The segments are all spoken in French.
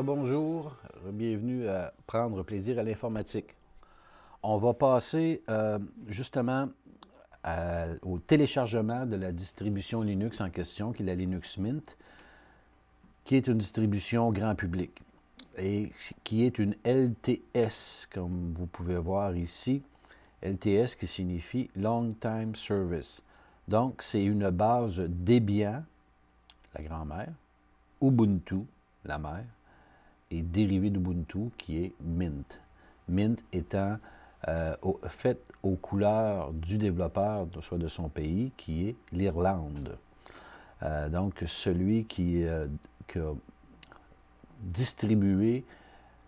Rebonjour, bienvenue à Prendre plaisir à l'informatique. On va passer justement au téléchargement de la distribution Linux en question, qui est la Linux Mint, qui est une distribution grand public et qui est une LTS, comme vous pouvez voir ici. LTS qui signifie Long Time Service. Donc, c'est une base Debian, la grand-mère, Ubuntu, la mère, et dérivé d'Ubuntu qui est Mint. Mint étant fait aux couleurs du développeur, soit de son pays, qui est l'Irlande. Donc, celui qui a distribué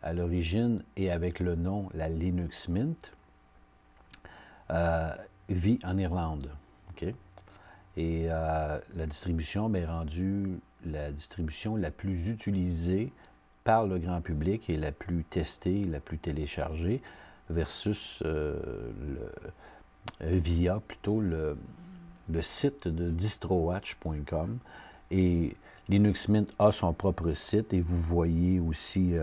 à l'origine et avec le nom la Linux Mint vit en Irlande. Okay? Et la distribution est rendue la distribution la plus utilisée par le grand public et la plus testée, la plus téléchargée, versus via plutôt le site de distrowatch.com. Et Linux Mint a son propre site et vous voyez aussi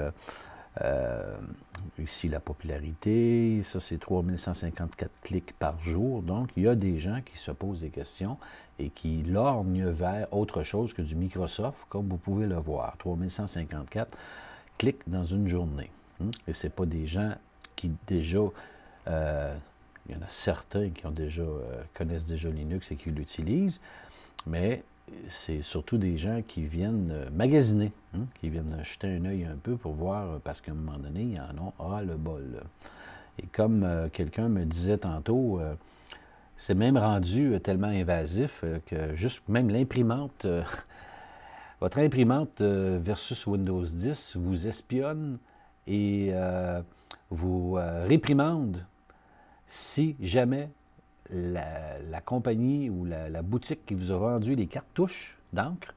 ici la popularité. Ça, c'est 3154 clics par jour. Donc, il y a des gens qui se posent des questions et qui lorgnent vers autre chose que du Microsoft, comme vous pouvez le voir. 3154 clics dans une journée. Et ce n'est pas des gens qui déjà... il y en a certains qui ont déjà, connaissent déjà Linux et qui l'utilisent, mais c'est surtout des gens qui viennent magasiner, qui viennent jeter un œil un peu pour voir, parce qu'à un moment donné, ils en ont ras le bol. Et comme quelqu'un me disait tantôt, c'est même rendu tellement invasif que juste même l'imprimante, votre imprimante versus Windows 10 vous espionne et vous réprimande si jamais la compagnie ou la boutique qui vous a vendu les cartouches d'encre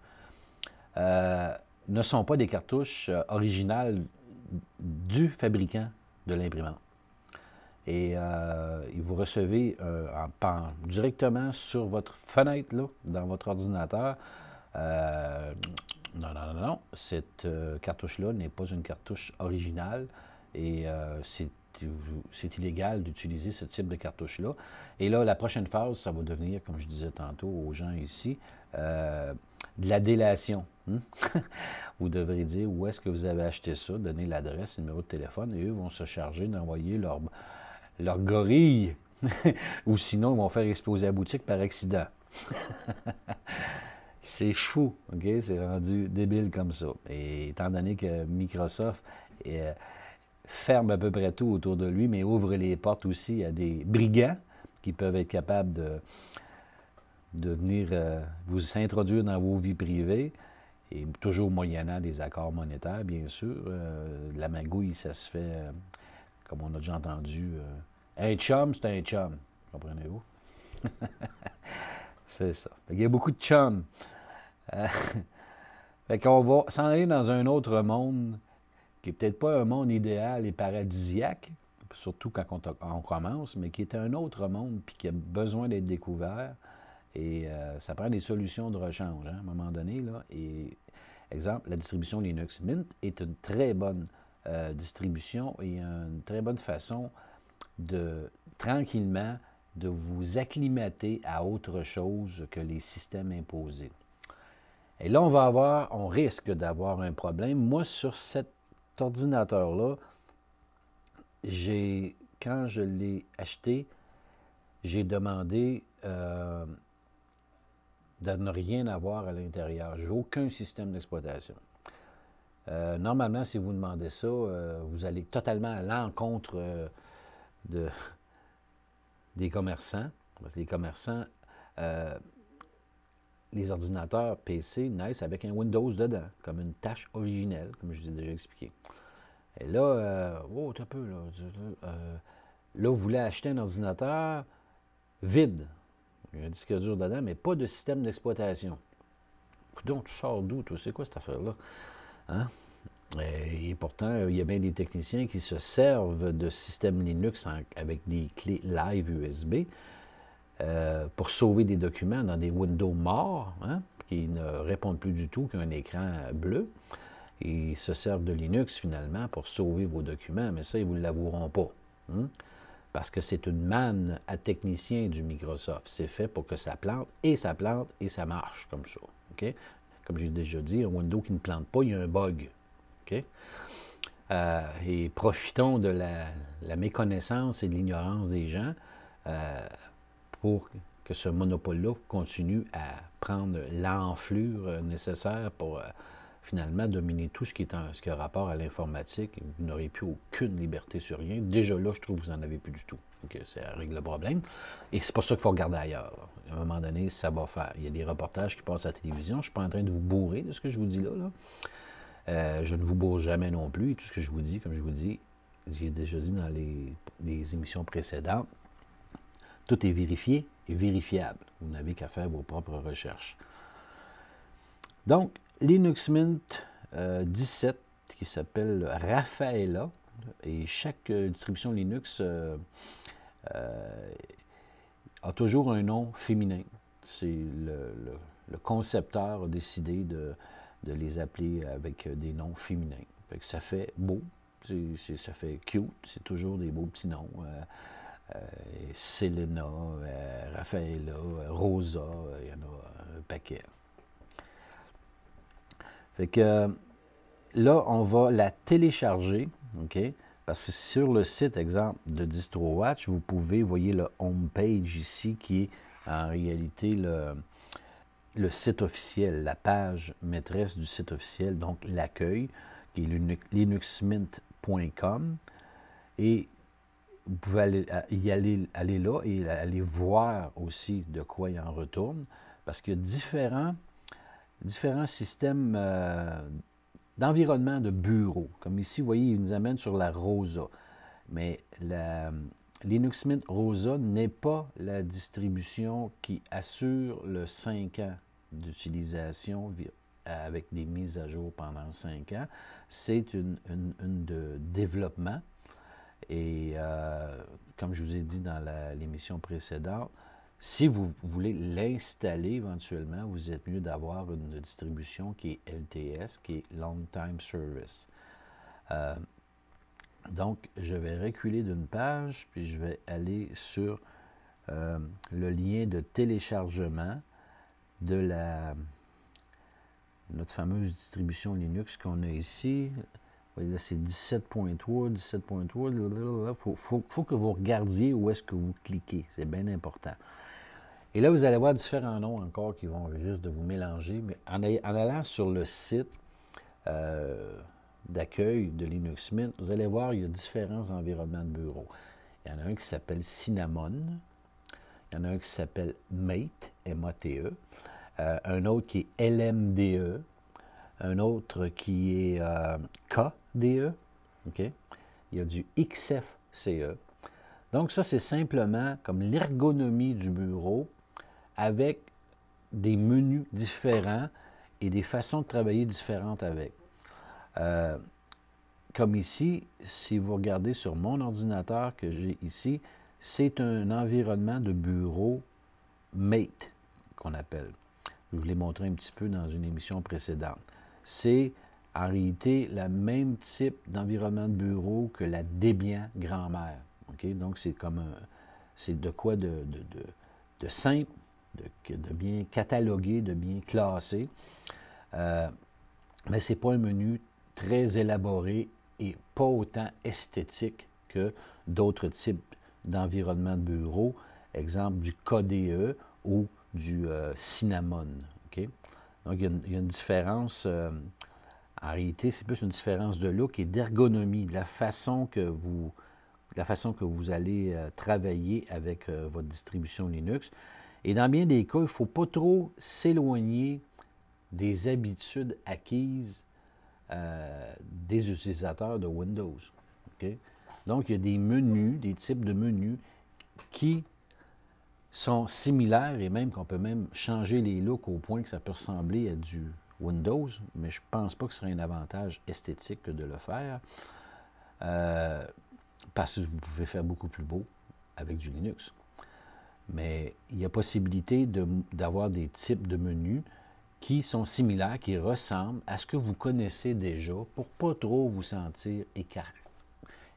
ne sont pas des cartouches originales du fabricant de l'imprimante. Et vous recevez directement sur votre fenêtre, là, dans votre ordinateur, non, cette cartouche-là n'est pas une cartouche originale et c'est illégal d'utiliser ce type de cartouche-là. Et là, la prochaine phase, ça va devenir, comme je disais tantôt aux gens ici, de la délation. Vous devrez dire où est-ce que vous avez acheté ça, donner l'adresse, le numéro de téléphone, et eux vont se charger d'envoyer leur gorille, ou sinon, ils vont faire exploser la boutique par accident. C'est fou, OK? C'est rendu débile comme ça. Et étant donné que Microsoft ferme à peu près tout autour de lui, mais ouvre les portes aussi à des brigands qui peuvent être capables de venir vous s'introduire dans vos vies privées, et toujours moyennant des accords monétaires, bien sûr. La magouille, ça se fait, comme on a déjà entendu, un chum, c'est un chum. Comprenez-vous? C'est ça. Il y a beaucoup de chums. Fait qu'on va s'en aller dans un autre monde qui n'est peut-être pas un monde idéal et paradisiaque, surtout quand on commence, mais qui est un autre monde puis qui a besoin d'être découvert. Et ça prend des solutions de rechange, hein, à un moment donné. Là. Et, exemple, la distribution Linux Mint est une très bonne distribution et une très bonne façon de, tranquillement, de vous acclimater à autre chose que les systèmes imposés. Et là, on risque d'avoir un problème. Moi, sur cet ordinateur-là, quand je l'ai acheté, j'ai demandé de ne rien avoir à l'intérieur. Je n'ai aucun système d'exploitation. Normalement, si vous demandez ça, vous allez totalement à l'encontre des commerçants. Parce que les commerçants, les ordinateurs PC naissent avec un Windows dedans, comme une tâche originelle, comme je vous ai déjà expliqué. Et là, t'as un peu, là, vous voulez acheter un ordinateur vide. Il y a un disque dur dedans, mais pas de système d'exploitation. Donc, tu sors d'où, toi? C'est quoi cette affaire-là? Hein? Et pourtant, il y a bien des techniciens qui se servent de systèmes Linux avec des clés live USB pour sauver des documents dans des Windows morts, hein, qui ne répondent plus du tout qu'un écran bleu. Ils se servent de Linux, finalement, pour sauver vos documents, mais ça, ils ne vous l'avoueront pas. Hein? Parce que c'est une manne à technicien du Microsoft. C'est fait pour que ça plante, et ça marche comme ça. Okay? Comme j'ai déjà dit, un Windows qui ne plante pas, il y a un bug. Okay? Et profitons de la méconnaissance et de l'ignorance des gens pour que ce monopole-là continue à prendre l'enflure nécessaire pour finalement dominer tout ce qui a rapport à l'informatique. Vous n'aurez plus aucune liberté sur rien. Déjà là, je trouve que vous n'en avez plus du tout. Donc, ça règle le problème. Et c'est pas ça qu'il faut regarder ailleurs. Là. À un moment donné, ça va faire. Il y a des reportages qui passent à la télévision. Je ne suis pas en train de vous bourrer de ce que je vous dis là. Je ne vous bourre jamais non plus. Et tout ce que je vous dis, comme je vous dis, j'ai déjà dit dans les émissions précédentes, tout est vérifié et vérifiable. Vous n'avez qu'à faire vos propres recherches. Donc, Linux Mint 17, qui s'appelle Rafaela, et chaque distribution Linux a toujours un nom féminin. C'est le concepteur a décidé de les appeler avec des noms féminins. Fait que ça fait beau, ça fait cute, c'est toujours des beaux petits noms. Selena, Rafaela, Rosa, il y en a un paquet. Fait que là, on va la télécharger, OK? Parce que sur le site, exemple, de DistroWatch, vous pouvez, voyez le home page ici, qui est en réalité le site officiel, la page maîtresse du site officiel, donc l'accueil, qui est linuxmint.com. Et vous pouvez aller là et aller voir aussi de quoi il en retourne, parce qu'il y a différents systèmes d'environnement de bureau. Comme ici, vous voyez, il nous amène sur la Rosa. Mais la Linux Mint Rosa n'est pas la distribution qui assure le 5 ans d'utilisation avec des mises à jour pendant 5 ans. C'est une de développement. Et comme je vous ai dit dans l'émission précédente, si vous voulez l'installer éventuellement, vous êtes mieux d'avoir une distribution qui est LTS, qui est Long Time Service. Donc, je vais reculer d'une page, puis je vais aller sur le lien de téléchargement de notre fameuse distribution Linux qu'on a ici. Vous voyez, là, c'est 17.3, 17.3. Il faut que vous regardiez où est-ce que vous cliquez. C'est bien important. Et là, vous allez avoir différents noms encore qui vont risquer de vous mélanger. Mais en allant sur le site d'accueil de Linux Mint, vous allez voir, il y a différents environnements de bureau. Il y en a un qui s'appelle Cinnamon. Il y en a un qui s'appelle Mate, M-A-T-E. Un autre qui est LMDE. Un autre qui est KDE. Okay? Il y a du XFCE. Donc, ça, c'est simplement comme l'ergonomie du bureau avec des menus différents et des façons de travailler différentes avec. Comme ici, si vous regardez sur mon ordinateur que j'ai ici, c'est un environnement de bureau Mate qu'on appelle. Je vous l'ai montré un petit peu dans une émission précédente. C'est en réalité le même type d'environnement de bureau que la Debian grand-mère. Okay? Donc, c'est de quoi de simple, de bien catalogué, de bien classé. Mais ce n'est pas un menu très élaboré et pas autant esthétique que d'autres types d'environnement de bureau, exemple du KDE ou du Cinnamon. Okay? Donc, il y a une différence, en réalité, c'est plus une différence de look et d'ergonomie, de la façon que vous allez travailler avec votre distribution Linux. Et dans bien des cas, il ne faut pas trop s'éloigner des habitudes acquises des utilisateurs de Windows. Okay? Donc, il y a des menus, des types de menus qui sont similaires et même qu'on peut même changer les looks au point que ça peut ressembler à du Windows, mais je ne pense pas que ce serait un avantage esthétique que de le faire parce que vous pouvez faire beaucoup plus beau avec du Linux. Mais il y a possibilité d'avoir des types de menus qui sont similaires, qui ressemblent à ce que vous connaissez déjà pour ne pas trop vous sentir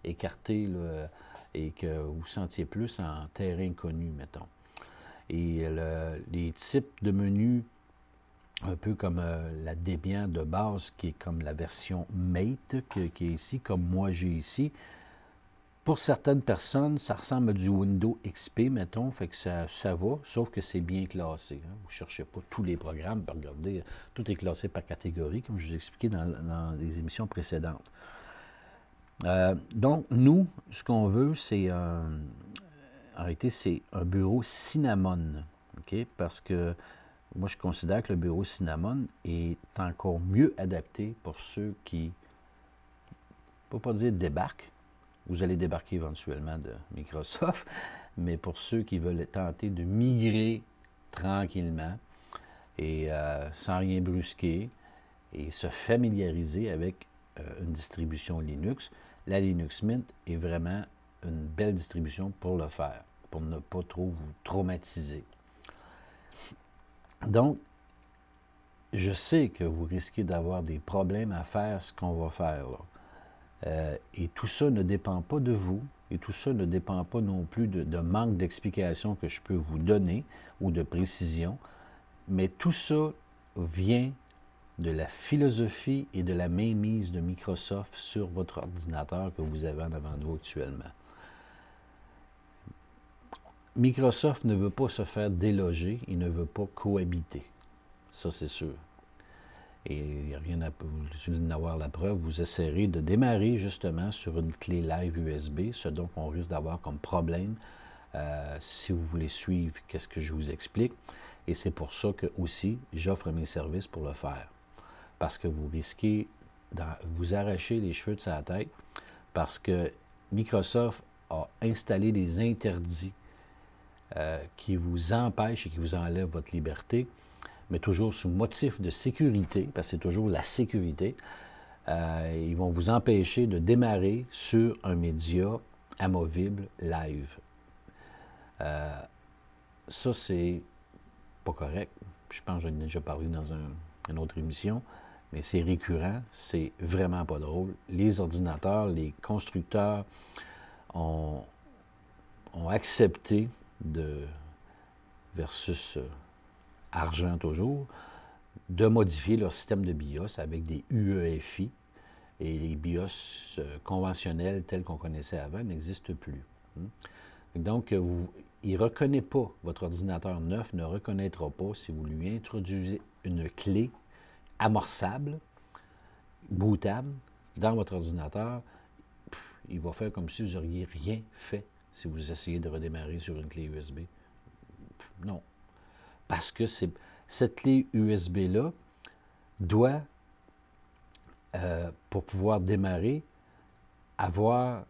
écarté là, et que vous sentiez plus en terrain inconnu, mettons. Et les types de menus, un peu comme la Debian de base, qui est comme la version Mate, qui est ici, comme moi j'ai ici. Pour certaines personnes, ça ressemble à du Windows XP, mettons, fait que ça va, sauf que c'est bien classé. Hein. Vous ne cherchez pas tous les programmes, regardez, tout est classé par catégorie, comme je vous ai expliqué dans les émissions précédentes. Donc, nous, ce qu'on veut, c'est en réalité, c'est un bureau Cinnamon, OK? Parce que moi, je considère que le bureau Cinnamon est encore mieux adapté pour ceux qui, on ne peut pas dire débarquent, vous allez débarquer éventuellement de Microsoft, mais pour ceux qui veulent tenter de migrer tranquillement et sans rien brusquer et se familiariser avec une distribution Linux, la Linux Mint est vraiment une belle distribution pour le faire, pour ne pas trop vous traumatiser. Donc, je sais que vous risquez d'avoir des problèmes à faire ce qu'on va faire là. Et tout ça ne dépend pas de vous, et tout ça ne dépend pas non plus de manque d'explication que je peux vous donner ou de précision, mais tout ça vient de la philosophie et de la mainmise de Microsoft sur votre ordinateur que vous avez en avant de vous actuellement. Microsoft ne veut pas se faire déloger, il ne veut pas cohabiter. Ça, c'est sûr. Et il n'y a rien à vous avoir la preuve. Vous essaierez de démarrer justement sur une clé live USB, ce dont on risque d'avoir comme problème si vous voulez suivre qu'est-ce que je vous explique. Et c'est pour ça que aussi j'offre mes services pour le faire. Parce que vous risquez de vous arracher les cheveux de sa tête parce que Microsoft a installé des interdits qui vous empêchent et qui vous enlèvent votre liberté, mais toujours sous motif de sécurité, parce que c'est toujours la sécurité. Ils vont vous empêcher de démarrer sur un média amovible live. Ça, c'est pas correct. Je pense que j'en ai déjà parlé dans une autre émission, mais c'est récurrent, c'est vraiment pas drôle. Les ordinateurs, les constructeurs ont accepté versus argent toujours, de modifier leur système de BIOS avec des UEFI, et les BIOS conventionnels tels qu'on connaissait avant n'existent plus. Donc, il ne reconnaît pas, votre ordinateur neuf ne reconnaîtra pas si vous lui introduisez une clé amorçable, bootable, dans votre ordinateur. Il va faire comme si vous n'auriez rien fait si vous essayez de redémarrer sur une clé USB. Non. Parce que cette clé USB-là doit, pour pouvoir démarrer, avoir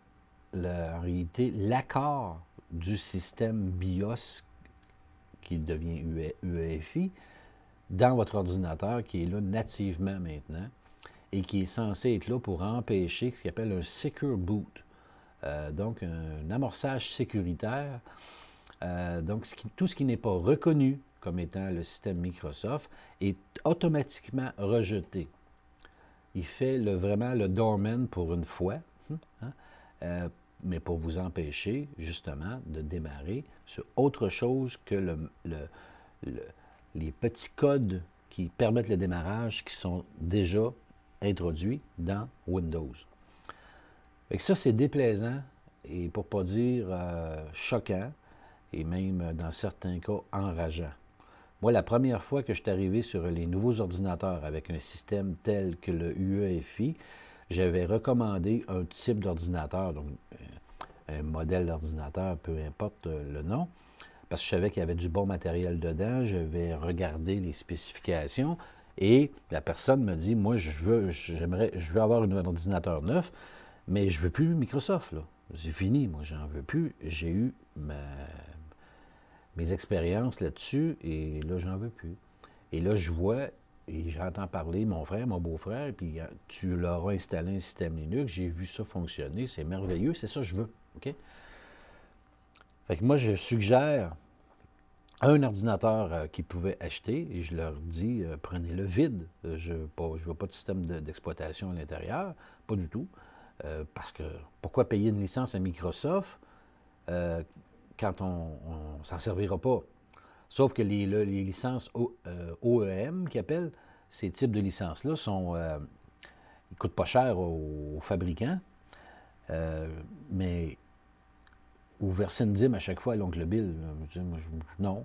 en réalité l'accord du système BIOS qui devient UEFI dans votre ordinateur qui est là nativement maintenant et qui est censé être là pour empêcher ce qu'on appelle un Secure Boot. Donc, un amorçage sécuritaire. Donc, tout ce qui n'est pas reconnu comme étant le système Microsoft est automatiquement rejeté. Il fait vraiment le doorman pour une fois, mais pour vous empêcher, justement, de démarrer sur autre chose que les petits codes qui permettent le démarrage qui sont déjà introduits dans Windows. Et ça, c'est déplaisant et pour ne pas dire choquant et même dans certains cas enrageant. Moi, la première fois que je suis arrivé sur les nouveaux ordinateurs avec un système tel que le UEFI, j'avais recommandé un type d'ordinateur, donc un modèle d'ordinateur, peu importe le nom, parce que je savais qu'il y avait du bon matériel dedans, j'avais regardé les spécifications et la personne me dit, moi, je veux avoir un ordinateur neuf, mais je ne veux plus Microsoft, là. C'est fini, moi, j'en veux plus. J'ai eu mes expériences là-dessus, et là, j'en veux plus. Et là, je vois, et j'entends parler mon frère, mon beau-frère, puis tu leur as installé un système Linux, j'ai vu ça fonctionner, c'est merveilleux, c'est ça que je veux, OK? Fait que moi, je suggère un ordinateur qu'ils pouvaient acheter, et je leur dis, prenez-le vide. Je ne veux pas de système d'exploitation à l'intérieur, pas du tout. Parce que pourquoi payer une licence à Microsoft quand on ne s'en servira pas? Sauf que les licences OEM, qu'ils appellent, ces types de licences-là, ils ne coûtent pas cher aux fabricants, mais ou Versendim à chaque fois, l'oncle Bill. Non,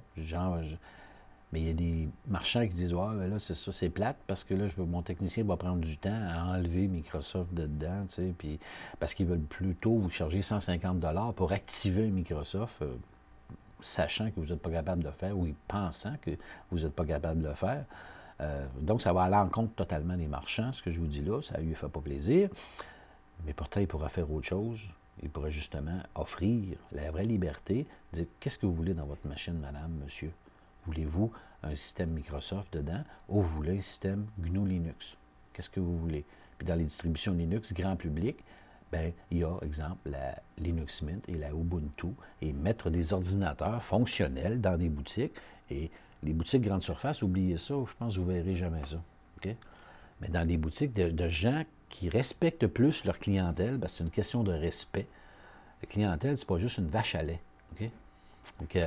mais il y a des marchands qui disent, ouais, ben là, c'est ça, c'est plate, parce que là, mon technicien va prendre du temps à enlever Microsoft de dedans, tu sais, puis parce qu'ils veulent plutôt vous charger 150 $ pour activer Microsoft, sachant que vous n'êtes pas capable de le faire, ou pensant que vous n'êtes pas capable de le faire. Donc, ça va à l'encontre totalement des marchands, ce que je vous dis là, ça ne lui fait pas plaisir. Mais pourtant, il pourra faire autre chose. Il pourrait justement offrir la vraie liberté, dire qu'est-ce que vous voulez dans votre machine, madame, monsieur? Voulez-vous un système Microsoft dedans ou vous voulez un système GNU Linux? Qu'est-ce que vous voulez? Puis dans les distributions Linux grand public, bien, il y a, exemple, la Linux Mint et la Ubuntu, et mettre des ordinateurs fonctionnels dans des boutiques. Et les boutiques grande surface, oubliez ça, je pense que vous ne verrez jamais ça. Okay? Mais dans les boutiques de gens qui respectent plus leur clientèle, parce que c'est une question de respect. La clientèle, c'est pas juste une vache à lait. Okay? Donc,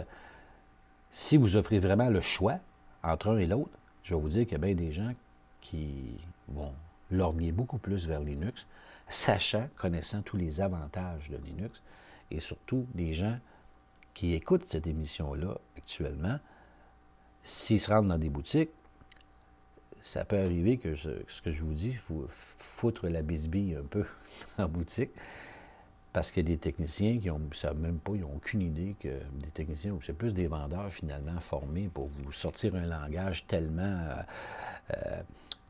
si vous offrez vraiment le choix entre un et l'autre, je vais vous dire qu'il y a bien des gens qui vont lorgner beaucoup plus vers Linux, sachant, connaissant tous les avantages de Linux, et surtout des gens qui écoutent cette émission-là actuellement, s'ils se rendent dans des boutiques, ça peut arriver que ce que je vous dis, il faut foutre la bisbille un peu en boutique, parce qu'il y a des techniciens qui ne savent même pas, ils n'ont aucune idée que des techniciens, c'est plus des vendeurs finalement formés pour vous sortir un langage tellement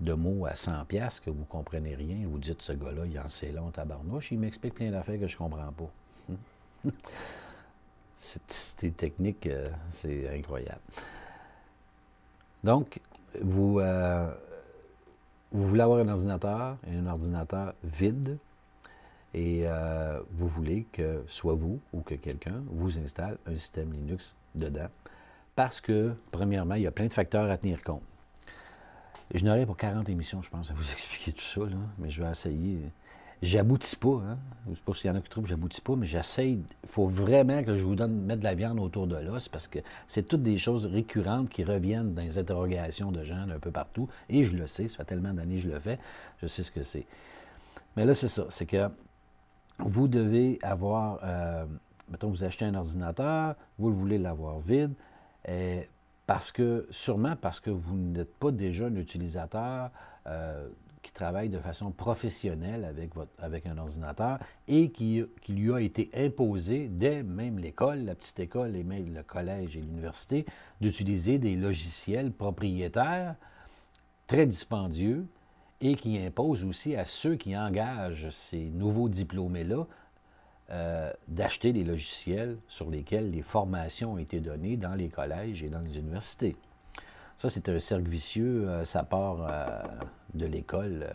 de mots à 100$ que vous ne comprenez rien. Vous dites, ce gars-là, il en sait long, tabarnouche, il m'explique plein d'affaires que je ne comprends pas. C'est technique, c'est incroyable. Donc, vous voulez avoir un ordinateur vide, et vous voulez que soit vous ou que quelqu'un vous installe un système Linux dedans, parce que, premièrement, il y a plein de facteurs à tenir compte. Je n'aurai pas 40 émissions, je pense, à vous expliquer tout ça, là, mais je vais essayer. J'aboutis pas, hein? Je ne sais pas s'il y en a qui trouvent que j'aboutis pas, mais j'essaye. Il faut vraiment que je vous mettre de la viande autour de l'os, parce que c'est toutes des choses récurrentes qui reviennent dans les interrogations de gens d'un peu partout, et je le sais, ça fait tellement d'années que je le fais, je sais ce que c'est. Mais là, c'est ça, c'est que vous devez avoir, mettons, vous achetez un ordinateur, vous voulez l'avoir vide, sûrement parce que vous n'êtes pas déjà un utilisateur qui travaille de façon professionnelle avec un ordinateur, et qui lui a été imposé dès même l'école, la petite école et même le collège et l'université, d'utiliser des logiciels propriétaires très dispendieux, et qui impose aussi à ceux qui engagent ces nouveaux diplômés-là d'acheter des logiciels sur lesquels les formations ont été données dans les collèges et dans les universités. Ça, c'est un cercle vicieux. Ça part de l'école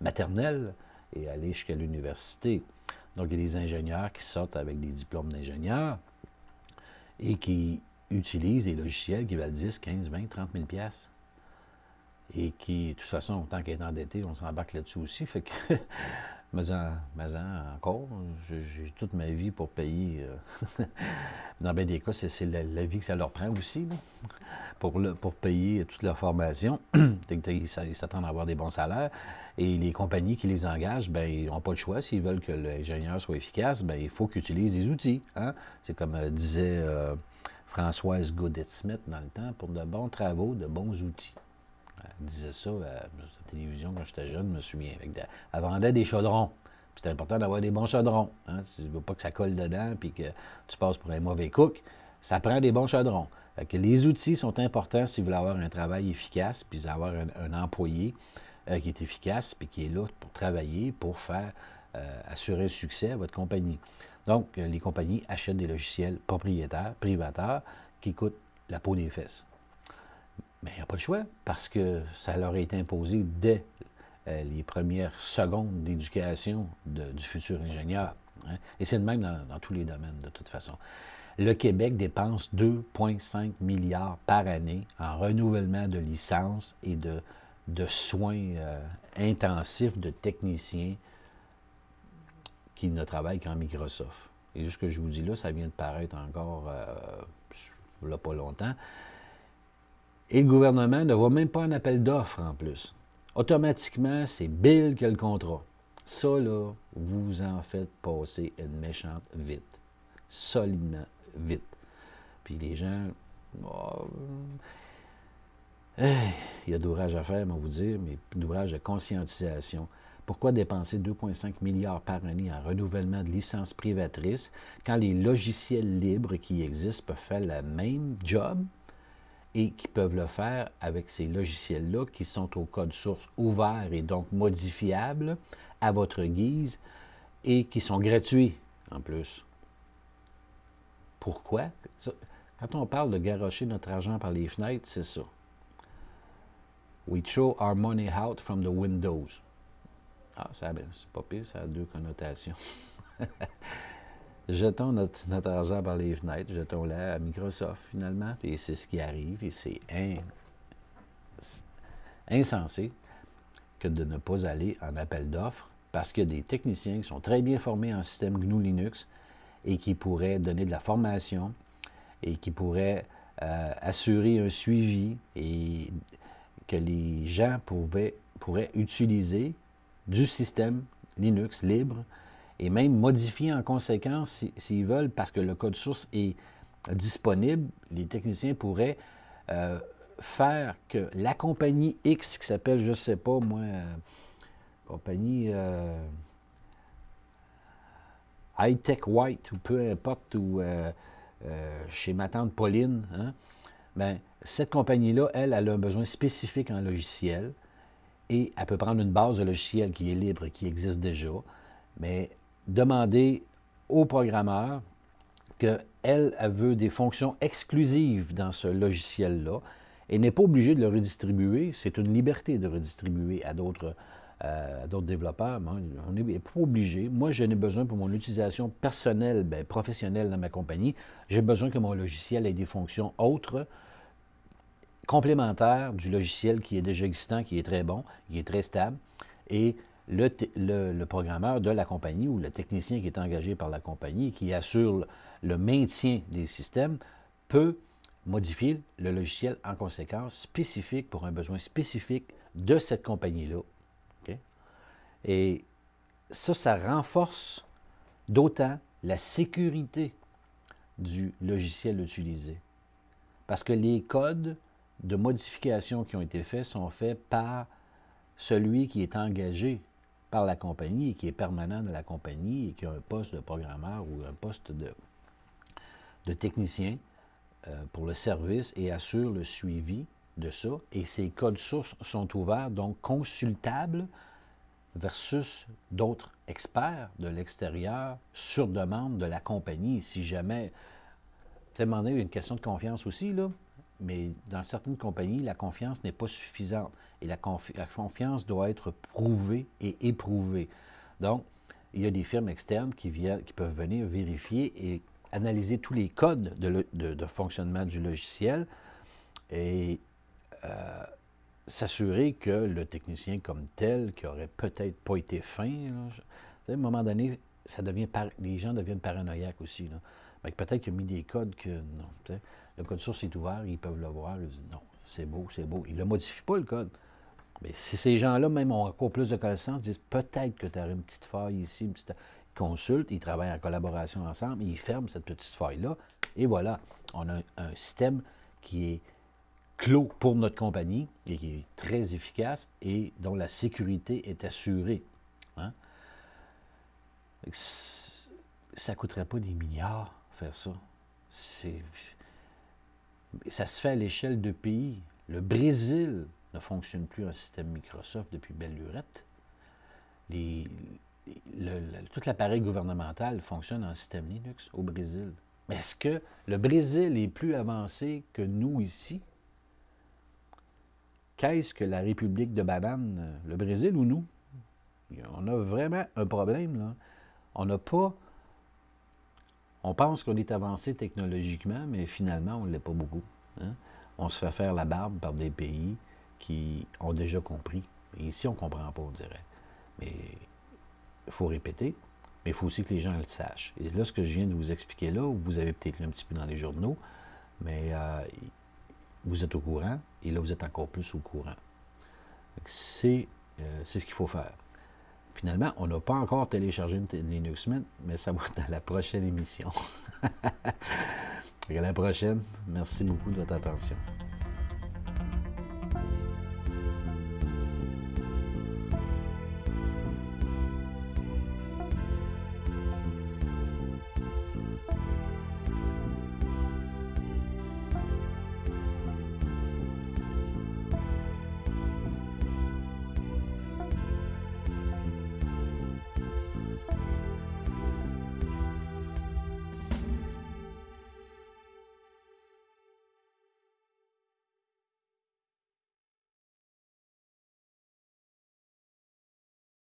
maternelle et aller jusqu'à l'université. Donc, il y a des ingénieurs qui sortent avec des diplômes d'ingénieurs et qui utilisent des logiciels qui valent 10, 15, 20, 30 000 $. Et qui, de toute façon, tant qu'elle est endetté, on s'embarque là-dessus aussi. Fait que, mais encore, j'ai toute ma vie pour payer. Dans bien des cas, c'est la vie que ça leur prend aussi, là, pour payer toute leur formation. Ils s'attendent à avoir des bons salaires. Et les compagnies qui les engagent, bien, ils n'ont pas le choix. S'ils veulent que l'ingénieur soit efficace, bien, il faut qu'ils utilisent des outils. Hein? C'est comme disait Françoise Godet-Smith dans le temps, pour de bons travaux, de bons outils. Elle disait ça à la télévision quand j'étais jeune, je me souviens. Elle vendait des chaudrons. C'est important d'avoir des bons chaudrons. Hein? Si tu ne veux pas que ça colle dedans et que tu passes pour un mauvais cook, ça prend des bons chaudrons. Fait que les outils sont importants si vous voulez avoir un travail efficace, puis avoir un employé qui est efficace, puis qui est là pour travailler, pour faire assurer le succès à votre compagnie. Donc, les compagnies achètent des logiciels propriétaires, privateurs, qui coûtent la peau des fesses. Mais il n'y a pas le choix, parce que ça leur a été imposé dès les premières secondes d'éducation du futur ingénieur. Hein? Et c'est le même dans tous les domaines, de toute façon. Le Québec dépense 2,5 milliards par année en renouvellement de licences et de soins intensifs de techniciens qui ne travaillent qu'en Microsoft. Et ce que je vous dis là, ça vient de paraître encore il n'y a pas longtemps. Et le gouvernement ne va même pas en appel d'offres en plus. Automatiquement, c'est Bill qui a le contrat. Ça, là, vous en faites passer une méchante vite. Solidement vite. Puis les gens... Oh, il y a d'ouvrage à faire, on va vous dire, mais d'ouvrage de conscientisation. Pourquoi dépenser 2,5 milliards par année en renouvellement de licences privatrices quand les logiciels libres qui existent peuvent faire le même job et qui peuvent le faire avec ces logiciels-là qui sont au code source ouvert et donc modifiables à votre guise et qui sont gratuits en plus? Pourquoi? Quand on parle de garrocher notre argent par les fenêtres, c'est ça. We throw our money out from the windows. Ah, c'est pas pire, ça a deux connotations. Jetons notre argent par les fenêtres, jetons-le à Microsoft, finalement, et c'est ce qui arrive, et c'est insensé que de ne pas aller en appel d'offres, parce qu'il y a des techniciens qui sont très bien formés en système GNU Linux et qui pourraient donner de la formation et qui pourraient assurer un suivi et que les gens pourraient utiliser du système Linux libre et même modifier en conséquence s'ils veulent, parce que le code source est disponible. Les techniciens pourraient faire que la compagnie X, qui s'appelle, je ne sais pas moi, compagnie High-Tech White, ou peu importe, ou chez ma tante Pauline, hein, bien, cette compagnie-là, elle a un besoin spécifique en logiciel, et elle peut prendre une base de logiciel qui est libre, qui existe déjà, mais demander au programmeur qu'elle elle veut des fonctions exclusives dans ce logiciel-là et n'est pas obligée de le redistribuer. C'est une liberté de redistribuer à d'autres développeurs. On n'est pas obligé. Moi, je n'ai besoin pour mon utilisation personnelle, professionnelle dans ma compagnie, j'ai besoin que mon logiciel ait des fonctions autres, complémentaire du logiciel qui est déjà existant, qui est très bon, qui est très stable, et le programmeur de la compagnie ou le technicien qui est engagé par la compagnie qui assure le maintien des systèmes peut modifier le logiciel en conséquence spécifique pour un besoin spécifique de cette compagnie-là. Okay? Et ça renforce d'autant la sécurité du logiciel utilisé. Parce que les codes de modifications qui ont été faits sont faits par celui qui est engagé par la compagnie et qui est permanent de la compagnie et qui a un poste de programmeur ou un poste de technicien pour le service et assure le suivi de ça. Et ces codes sources sont ouverts, donc consultables versus d'autres experts de l'extérieur sur demande de la compagnie. Si jamais, tu sais, à un moment donné, il y a une question de confiance aussi, là. Mais dans certaines compagnies, la confiance n'est pas suffisante. Et la confiance doit être prouvée et éprouvée. Donc, il y a des firmes externes qui peuvent venir vérifier et analyser tous les codes de fonctionnement du logiciel et s'assurer que le technicien comme tel, qui aurait peut-être pas été fin, là, à un moment donné, les gens deviennent paranoïaques aussi. Peut-être qu'il a mis des codes que non. Le code source est ouvert, ils peuvent le voir, ils disent non, c'est beau, c'est beau. Ils ne le modifient pas, le code. Mais si ces gens-là, même, ont encore plus de connaissances, disent peut-être que tu aurais une petite faille ici, une petite... Ils consultent, ils travaillent en collaboration ensemble, ils ferment cette petite faille-là, et voilà, on a un système qui est clos pour notre compagnie et qui est très efficace et dont la sécurité est assurée. Hein? Ça ne coûterait pas des milliards faire ça. Ça se fait à l'échelle de pays. Le Brésil ne fonctionne plus en système Microsoft depuis belle lurette. Tout l'appareil gouvernemental fonctionne en système Linux au Brésil. Mais est-ce que le Brésil est plus avancé que nous ici? Qu'est-ce que la République de banane, le Brésil ou nous? On a vraiment un problème, là. On n'a pas On pense qu'on est avancé technologiquement, mais finalement, on ne l'est pas beaucoup. Hein? On se fait faire la barbe par des pays qui ont déjà compris. Et ici, on ne comprend pas, on dirait. Mais il faut répéter, mais il faut aussi que les gens le sachent. Et là, ce que je viens de vous expliquer là, vous avez peut-être lu un petit peu dans les journaux, mais vous êtes au courant, et là, vous êtes encore plus au courant. C'est ce qu'il faut faire. Finalement, on n'a pas encore téléchargé une Linux Mint, mais ça va être dans la prochaine émission. À la prochaine. Merci beaucoup de votre attention.